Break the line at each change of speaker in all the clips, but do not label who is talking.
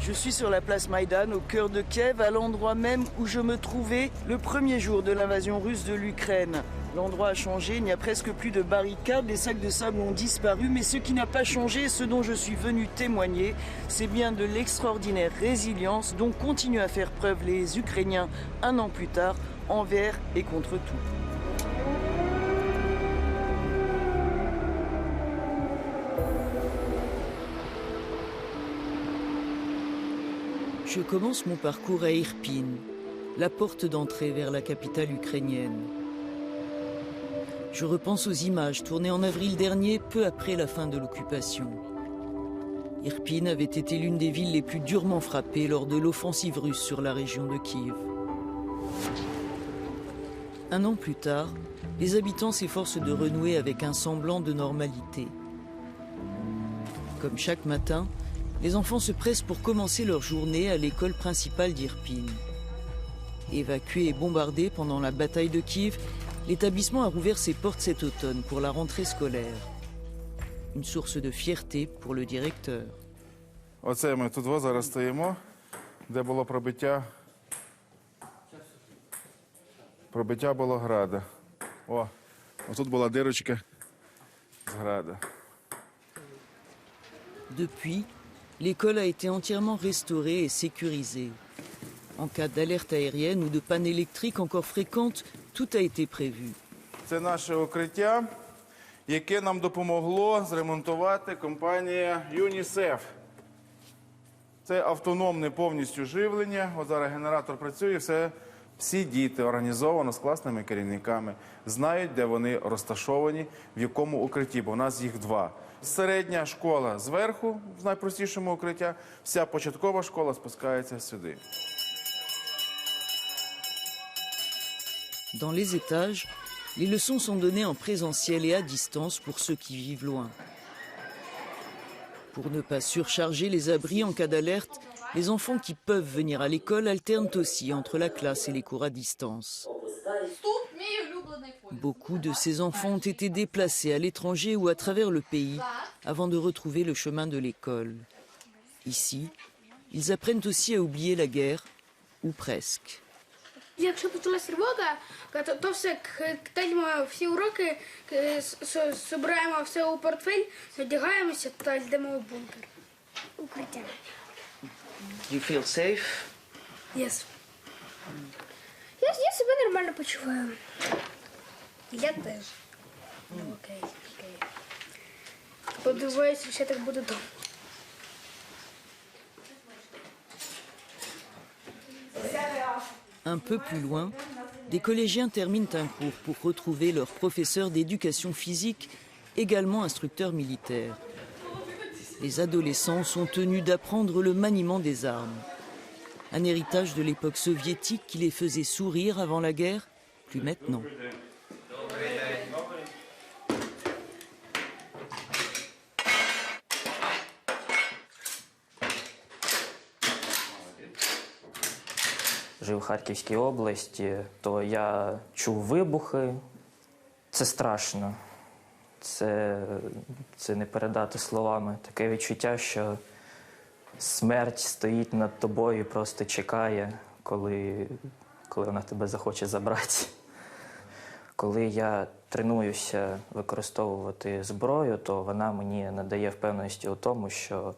Je suis sur la place Maïdan, au cœur de Kiev, à l'endroit même où je me trouvais le premier jour de l'invasion russe de l'Ukraine. L'endroit a changé, il n'y a presque plus de barricades, les sacs de sable ont disparu, mais ce qui n'a pas changé, ce dont je suis venu témoigner, c'est bien de l'extraordinaire résilience dont continuent à faire preuve les Ukrainiens un an plus tard, envers et contre tout. Je commence mon parcours à Irpin, la porte d'entrée vers la capitale ukrainienne. Je repense aux images tournées en avril dernier, peu après la fin de l'occupation. Irpin avait été l'une des villes les plus durement frappées lors de l'offensive russe sur la région de Kiev. Un an plus tard, les habitants s'efforcent de renouer avec un semblant de normalité. Comme chaque matin, les enfants se pressent pour commencer leur journée à l'école principale d'Irpin. Évacué et bombardé pendant la bataille de Kiev, l'établissement a rouvert ses portes cet automne pour la rentrée scolaire. Une source de fierté pour le directeur.
Оце ми тут зараз стоїмо, де було пробиття було града. О, тут була дирочка з града.
Depuis, l'école a été entièrement restaurée et sécurisée. En cas d'alerte aérienne ou de panne électrique encore fréquente, tout a été prévu.
Це наше укриття, яке нам допомогло зремонтувати компанія UNICEF. Це автономне повністю живлення. От зараз генератор працює, всі діти організовано з класними керівниками, знають, де вони розташовані, в якому укритті, бо у нас їх два. Середня школа зверху, в найпростішому укриття, вся початкова школа спускається сюди.
Dans les étages, les leçons sont données en présentiel et à distance pour ceux qui vivent loin. Pour ne pas surcharger les abris en cas d'alerte, les enfants qui peuvent venir à l'école alternent aussi entre la classe et les cours à distance. Beaucoup de ces enfants ont été déplacés à l'étranger ou à travers le pays avant de retrouver le chemin de l'école. Ici, ils apprennent aussi à oublier la guerre, ou presque.
Якщо почалася тривога, то все, кидаємо всі уроки, збираємо все у портфель, одягаємося та йдемо в бункер. Укриття.
You feel safe?
Yes. Я себе нормально почуваю. Я теж. Окей. Подиваюся, що так буде довго.
Un peu plus loin, des collégiens terminent un cours pour retrouver leur professeur d'éducation physique, également instructeur militaire. Les adolescents sont tenus d'apprendre le maniement des armes. Un héritage de l'époque soviétique qui les faisait sourire avant la guerre, plus maintenant.
Жив у Харківській області, то я чув вибухи. Це страшно. Це не передати словами. Таке відчуття, що смерть стоїть над тобою і просто чекає, коли вона тебе захоче забрати. Коли я тренуюся використовувати зброю, то вона мені надає впевненості у тому, що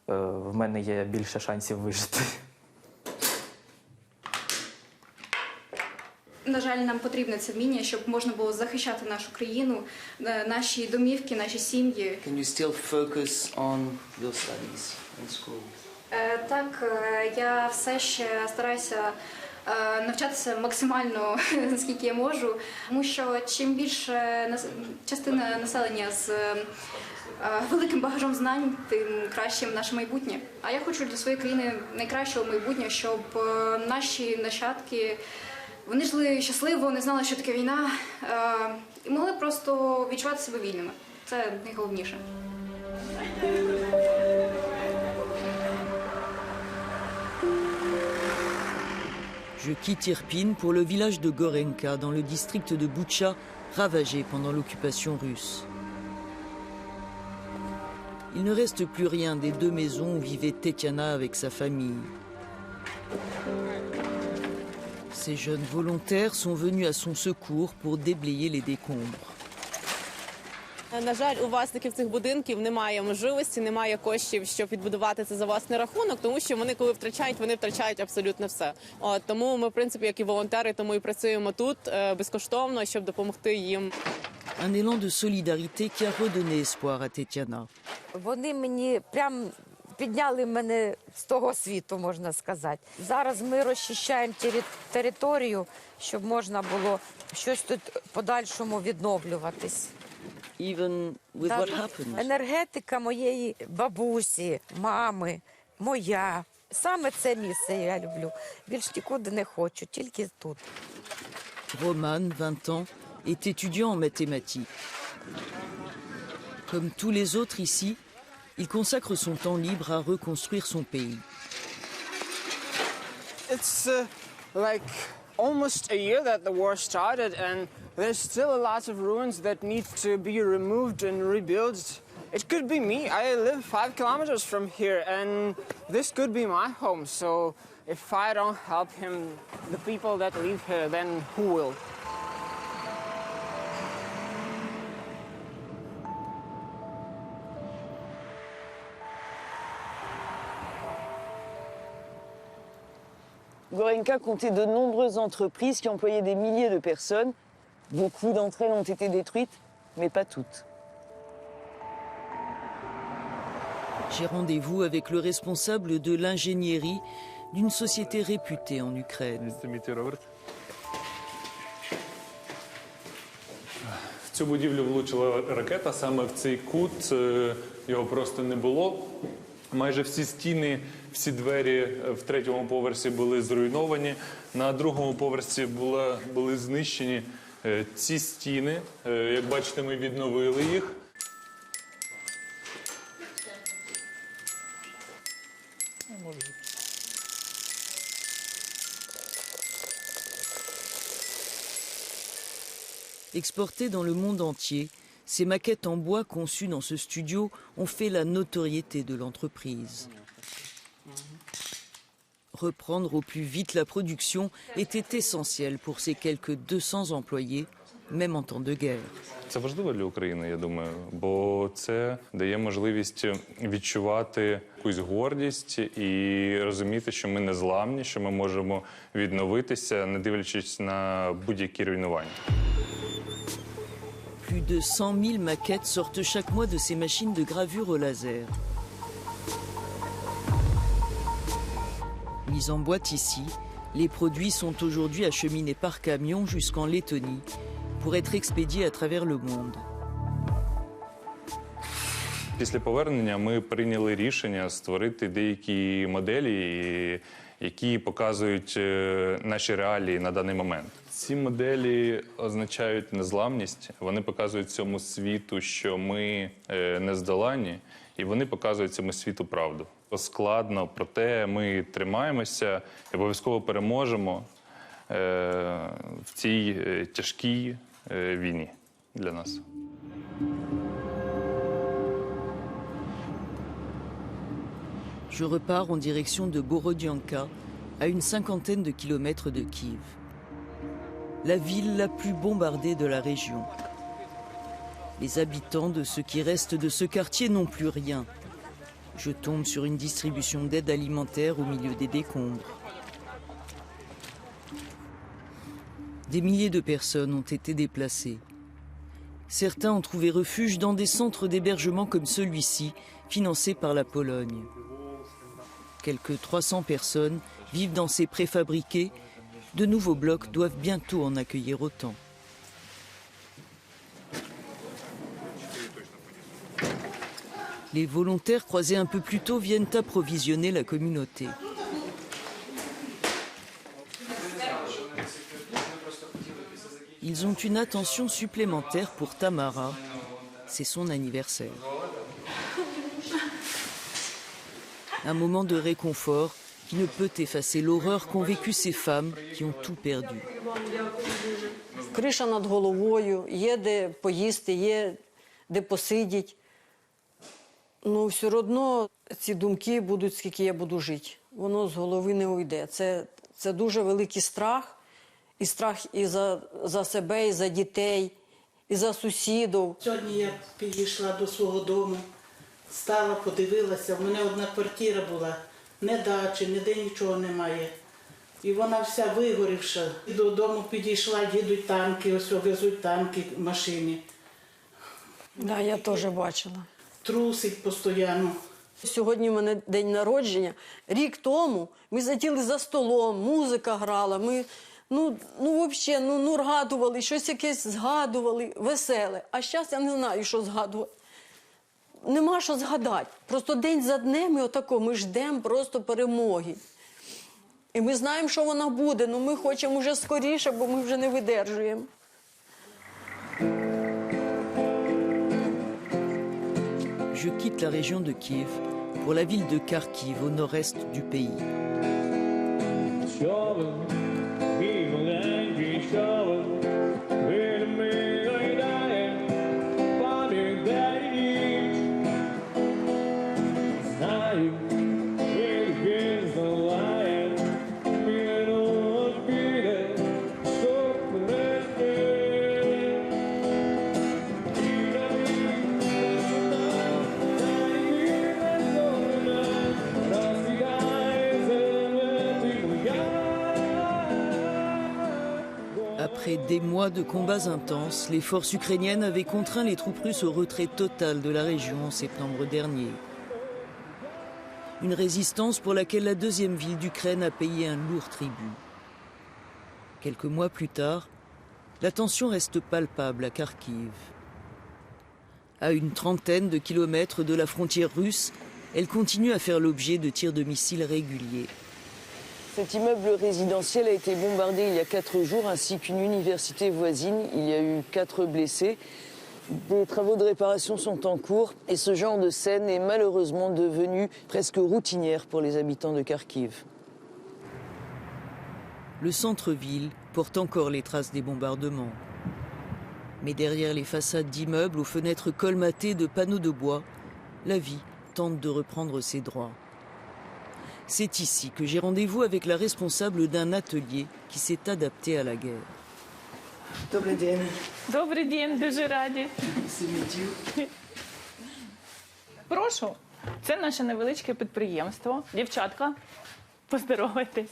в мене є більше шансів вижити.
На жаль, нам потрібне це вміння, щоб можна було захищати нашу країну, наші домівки, наші сім'ї.
Can you still focus on your studies in school?
Так, я все ще стараюся навчатися максимально, наскільки я можу, тому що чим більше частина населення з великим багажом знань, тим кращим наше майбутнє. А я хочу для своєї країни найкращого майбутнього, щоб наші нащадки вони жили щасливо, не знали, що таке війна, і могли просто відчувати себе вільними. Це найголовніше.
Je quitte Irpin pour le village de Gorenka, dans le district de Boutcha, ravagé pendant l'occupation russe. il ne reste plus rien des 2 maisons où vivait Tetiana avec sa famille. Ces jeunes volontaires sont venus à son secours pour déblayer les décombres.
На жаль, у власників цих будинків немає можливості, немає коштів, щоб відбудувати це за власний рахунок, тому що вони, коли втрачають, вони втрачають абсолютно все. Тому ми, в принципі, як і волонтери, тому і працюємо тут безкоштовно, щоб допомогти їм.
Un élan de solidarité qui a redonné espoir à Tetiana.
Вони мені прям підняли мене з того світу, можна сказати. Зараз ми розчищаємо територію, щоб можна було щось тут подальшому відновлюватись.
Even with what happened.
Енергетика моєї бабусі, мами, моя. Саме це місце я люблю. Більш нікуди не хочу, тільки тут.
Roman, 20 ans, est étudiant en mathématiques. Comme tous les autres ici, il consacre son temps libre à reconstruire son pays.
It's like almost a year that the war started, and there's still a lot of ruins that need to be removed and rebuilt. It could be me. I live 5 kilometers from here, and this could be my home. So if I don't help him, the people that live here, then who will?
Gorenka comptait de nombreuses entreprises qui employaient des milliers de personnes. Beaucoup d'entre elles ont été détruites, mais pas toutes. J'ai rendez-vous avec le responsable de l'ingénierie d'une société réputée en Ukraine.
В цю будівлю влучила ракета, саме в цей кут, його просто не було. Майже всі стіни, всі двері в 3-му поверсі були зруйновані, на 2-му поверсі були знищені ці стіни. Як бачите, ми відновили їх.
Exportées dans le monde entier, ces maquettes en bois conçues dans ce studio ont fait la notoriété de l'entreprise. Reprendre au plus vite la production était essentiel pour ces quelques 200 employés, même en temps de guerre.
Це важливо для України, я думаю, бо це дає можливість відчувати якусь гордість і розуміти, що ми незламні, що ми можемо відновитися, не дивлячись на будь-які руйнування.
Plus de 100 000 maquettes sortent chaque mois de ces machines de gravure au laser. Mis en boîte ici, les produits sont aujourd'hui acheminés par camion jusqu'en Lettonie pour être expédiés à travers le monde.
Після повернення ми прийняли рішення створити деякі моделі, які показують наші реалії на даний момент. Ці моделі означають незламність, вони показують цьому світу, що ми нездоланні, і вони показують цьому світу правду. Складно, проте ми тримаємося і обов'язково переможемо в цій тяжкій війні для нас.
Je repars en direction de Borodyanka, à une 50aine de kilomètres de Kiev. La ville la plus bombardée de la région. Les habitants de ce qui reste de ce quartier n'ont plus rien. Je tombe sur une distribution d'aide alimentaire au milieu des décombres. Des milliers de personnes ont été déplacées. Certains ont trouvé refuge dans des centres d'hébergement comme celui-ci, financés par la Pologne. Quelques 300 personnes vivent dans ces préfabriqués. De nouveaux blocs doivent bientôt en accueillir autant. Les volontaires croisés un peu plus tôt viennent approvisionner la communauté. Ils ont une attention supplémentaire pour Tamara. C'est son anniversaire. Un moment de réconfort qui ne peut effacer l'horreur qu'ont vécu ces femmes qui ont tout perdu.
Криша над головою, є де поїсти, є де посидіти. Ну, все одно ці думки будуть, скільки я буду жити. Воно з голови не уйде. Це дуже великий страх. І страх і за себе, і за дітей, і за сусідів.
Сьогодні я підійшла до свого дому, стала, подивилася. У мене одна квартира була, не дачі, ніде нічого немає. І вона вся вигорівша. І додому підійшла, їдуть танки, ось везуть танки в машині.
Да, я теж бачила.
Трусить постійно.
Сьогодні в мене день народження. Рік тому ми сиділи за столом, музика грала. Ми, взагалі, радували, щось якесь згадували, веселе. А зараз я не знаю, що згадувати. Нема що згадати. Просто день за днем ми ждемо просто перемоги. І ми знаємо, що вона буде, але ми хочемо вже скоріше, бо ми вже не видержуємо.
Je quitte la région de Kiev pour la ville de Kharkiv au nord-est du pays. Après des mois de combats intenses, les forces ukrainiennes avaient contraint les troupes russes au retrait total de la région en septembre dernier. Une résistance pour laquelle la deuxième ville d'Ukraine a payé un lourd tribut. Quelques mois plus tard, la tension reste palpable à Kharkiv. À une trentaine de kilomètres de la frontière russe, elle continue à faire l'objet de tirs de missiles réguliers.
Cet immeuble résidentiel a été bombardé il y a 4 jours, ainsi qu'une université voisine. Il y a eu 4 blessés. Des travaux de réparation sont en cours et ce genre de scène est malheureusement devenu presque routinière pour les habitants de Kharkiv.
Le centre-ville porte encore les traces des bombardements. Mais derrière les façades d'immeubles aux fenêtres colmatées de panneaux de bois, la vie tente de reprendre ses droits. C'est ici que j'ai rendez-vous avec la responsable d'un atelier qui s'est adapté à la guerre.
Добрий день.
Добрий день, дуже раді. Прошу, це наше невеличке підприємство. Дівчатка, поздоровайтесь.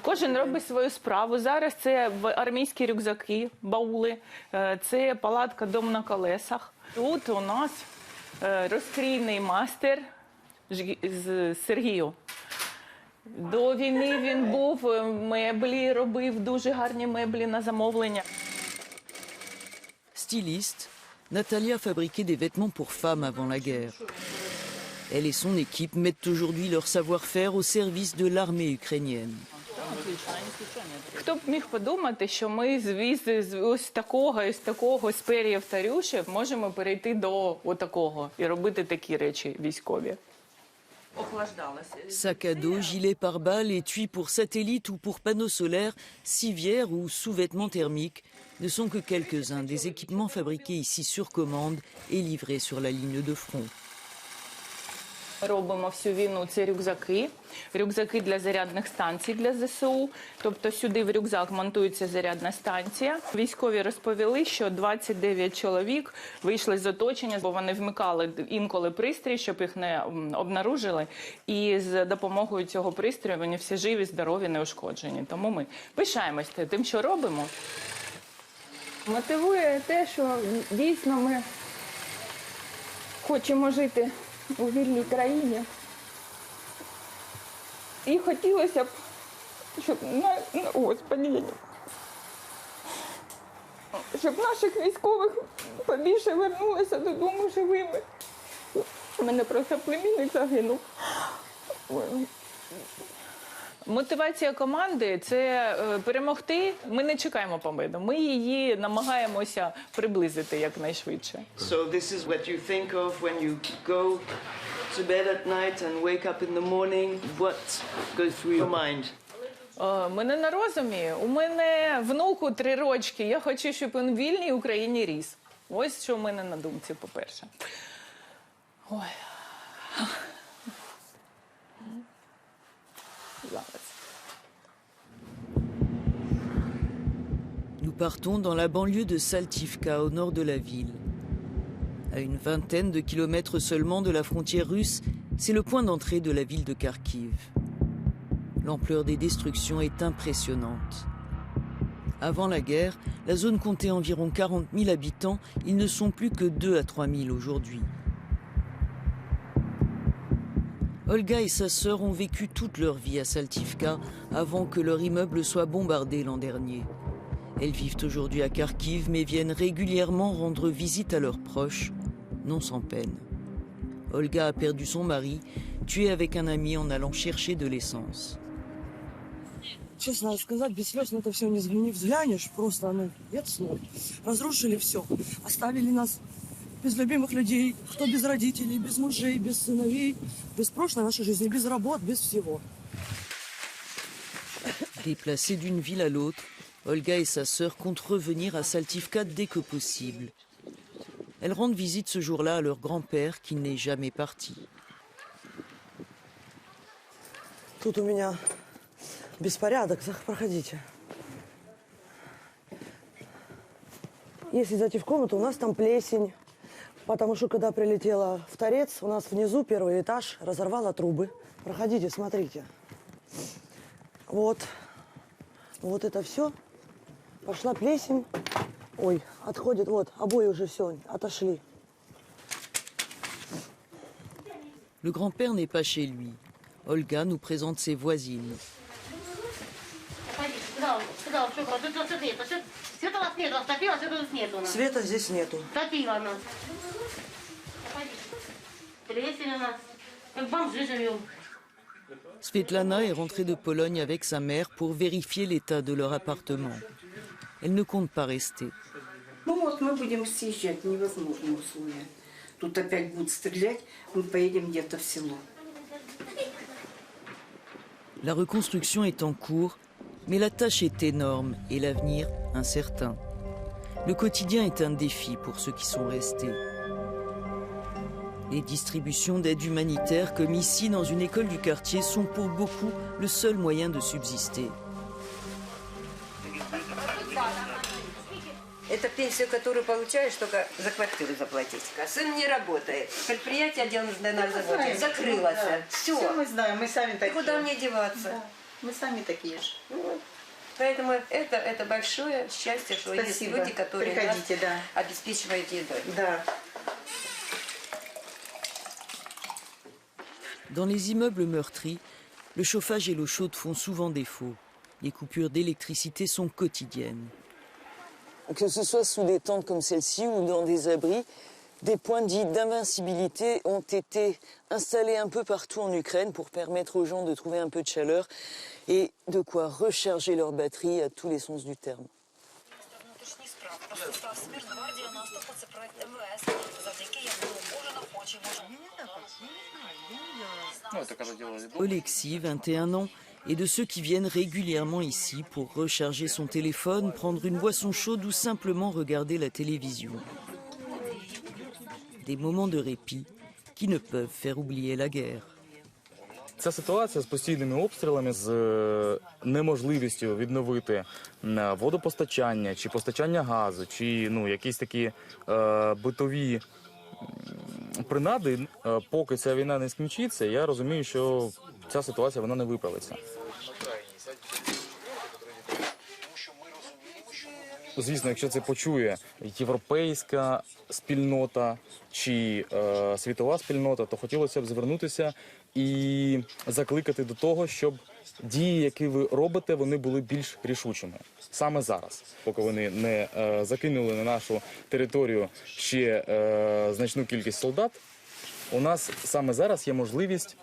Кожен робить свою справу. Зараз це армійські рюкзаки, баули, це палатка «Дом на колесах». Тут у нас розкрійний мастер з Сергію. До війни він був, меблі робив, дуже гарні меблі на замовлення.
Styliste, Natalia fabriquait des vêtements pour femmes avant la guerre. Elle et son équipe mettent aujourd'hui leur savoir-faire au service de l'armée ukrainienne.
Хто б міг подумати, що ми з ось такого, з пер'їв та рюшів можемо перейти до отакого і робити такі речі військові.
Sac à dos, gilet pare-balles, étui pour satellite ou pour panneaux solaires, civières ou sous-vêtements thermiques ne sont que quelques-uns des équipements fabriqués ici sur commande et livrés sur la ligne de front.
Робимо всю війну це рюкзаки для зарядних станцій для ЗСУ. Тобто сюди в рюкзак монтується зарядна станція. Військові розповіли, що 29 чоловік вийшли з оточення, бо вони вмикали інколи пристрій, щоб їх не обнаружили. І з допомогою цього пристрою вони всі живі, здорові, неушкоджені. Тому ми пишаємося тим, що робимо. Мотивує те, що дійсно ми хочемо жити у вільній країні. І хотілося б, щоб щоб наших військових побільше вернулися додому живими. У мене просто племінник загинув. Мотивація команди – це перемогти. Ми не чекаємо победу. Ми її намагаємося приблизити якнайшвидше.
So this is what you think of when you go to bed at night and wake up in the morning. What goes through your mind?
Мене на розумі. У мене внуку 3 рочки. Я хочу, щоб він в вільній Україні ріс. Ось що в мене на думці, по-перше. Ой.
Nous partons dans la banlieue de Saltivka, au nord de la ville. À une vingtaine de kilomètres seulement de la frontière russe, c'est le point d'entrée de la ville de Kharkiv. L'ampleur des destructions est impressionnante. Avant la guerre, la zone comptait environ 40 000 habitants. Ils ne sont plus que 2 à 3 000 aujourd'hui. Olga et sa sœur ont vécu toute leur vie à Saltivka avant que leur immeuble soit bombardé l'an dernier. Elles vivent aujourd'hui à Kharkiv mais viennent régulièrement rendre visite à leurs proches, non sans peine. Olga a perdu son mari, tué avec un ami en allant chercher de l'essence.
Честно сказать, без слез на это все не взглянешь, просто, нет слов. Разрушили все, оставили нас без любимых людей, кто без родителей, без мужей, без сыновей, без прошлой нашей жизни, без работ, без всего.
Déplacées d'une ville à l'autre, Olga et sa sœur comptent revenir à Saltivka dès que possible. Elles rendent visite ce jour-là à leur grand-père qui n'est jamais parti.
Тут у меня беспорядок, проходите. Если зайти в комнату, у нас там плесень, потому что когда прилетела в торец, у нас внизу первый этаж разорвало трубы. Проходите, смотрите. Вот это все. Пошла плесень. Ой, отходит, вот, обои уже все, отошли.
Le grand-père n'est pas chez lui. Olga nous présente ses voisines.
Света здесь нету.
Svetlana est rentrée de Pologne avec sa mère pour vérifier l'état de leur appartement. Elle ne compte pas rester.
Ну вот мы будем съезжать, невозможные условия. Тут опять будут стрелять, мы поедем где-то в село.
La reconstruction est en cours, mais la tâche est énorme et l'avenir incertain. Le quotidien est un défi pour ceux qui sont restés. Les distributions d'aide humanitaire, comme ici dans une école du quartier, sont pour beaucoup le seul moyen de subsister.
Это пенсию, которую получаешь, только за квартиру заплатить. Сын не работает. Предприятие, где он на заводе, закрылось. Все.
Все мы знаем, мы сами такие.
Куда мне деваться?
Да. Мы сами такие же.
Поэтому это большое счастье, что есть люди, которые нас обеспечивают едой.
Да.
Dans les immeubles meurtris, le chauffage et l'eau chaude font souvent défaut. Les coupures d'électricité sont quotidiennes.
Que ce soit sous des tentes comme celle-ci ou dans des abris, des points dits d'invincibilité ont été installés un peu partout en Ukraine pour permettre aux gens de trouver un peu de chaleur et de quoi recharger leur batterie à tous les sens du terme.
Oleksiy, 21 ans, est de ceux qui viennent régulièrement ici pour recharger son téléphone, prendre une boisson chaude ou simplement regarder la télévision. Des moments de répit qui ne peuvent faire oublier la guerre.
Ця ситуація з постійними обстрілами, з неможливістю відновити водопостачання, чи постачання газу, чи якісь такі битові принади, поки ця війна не скінчиться, я розумію, що ця ситуація вона не виправиться. Звісно, якщо це почує європейська спільнота чи світова спільнота, то хотілося б звернутися і закликати до того, щоб дії, які ви робите, вони були більш рішучими. Саме зараз, поки вони не закинули на нашу територію ще значну кількість солдат, у нас саме зараз є можливість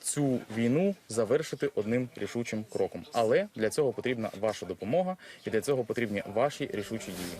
цю війну завершити одним рішучим кроком. Але для цього потрібна ваша допомога і для цього потрібні ваші рішучі дії.